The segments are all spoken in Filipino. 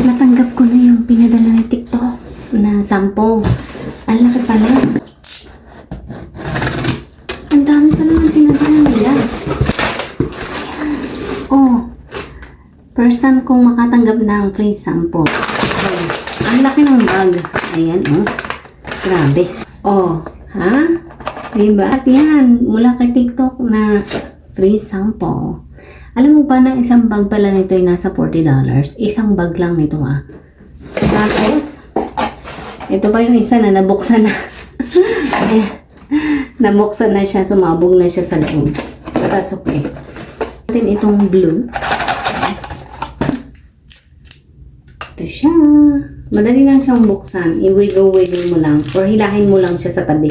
Natanggap ko na yung pinadala ni TikTok na sample. Ang laki pala. Ang dami pala ng pinadala nila. Oh, first time kong makatanggap ng free sample. Oh, ang laki ng bag. Ayan, oh. Grabe. Oh, ha? Diba? At yan, mula kay TikTok na free sample. Alam mo ba na isang bag pala nito ay nasa $40? Isang bag lang nito, ah. Tapos, ito pa yung isa na nabuksan na. Nabuksan na siya, sumabog na siya sa loob. But that's okay. Natin itong blue. Yes. Ito siya. Madali lang siyang buksan. I-wiggle-wiggle mo lang. Or hilahin mo lang siya sa tabi.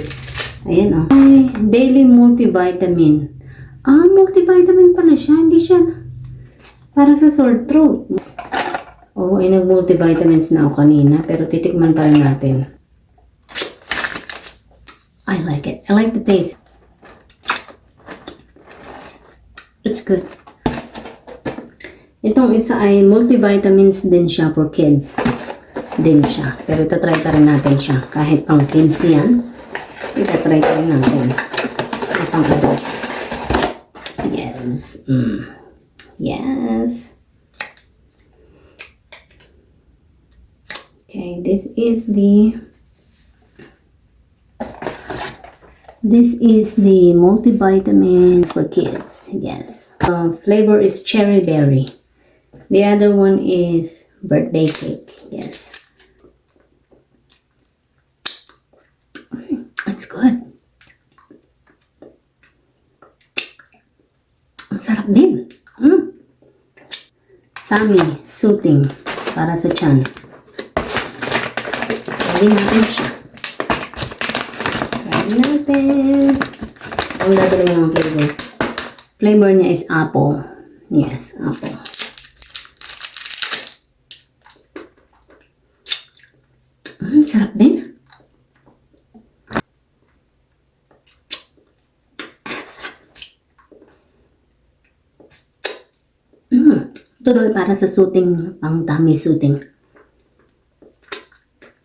Ayan, oh. Ay, daily multivitamin. Ah, multivitamin pala siya. Hindi siya para sa sore throat. Oo, ay nag-multivitamins na ako kanina. Pero titikman pa rin natin. I like it. I like the taste. It's good. Itong isa ay multivitamins din siya for kids. Din siya. Pero itatry pa rin natin siya. Kahit pang kids yan. Itatry pa rin natin. At pang adults. Yes. Yes. Okay, this is the multivitamins for kids. Yes. Flavor is cherry berry. The other one is birthday cake. Yes. It's good. Ang sarap din. Tummy soothing para sa tiyan. Try natin siya. Try natin. Ang dadali ng flavor. Flavor niya is apple. Yes, apple. Sarap din. Ito daw para sa soothing, pang tummy soothing.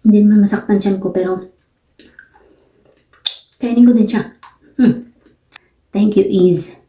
Hindi naman masaktan tiyan ko, pero kainin ko din siya. Thank you, Ease.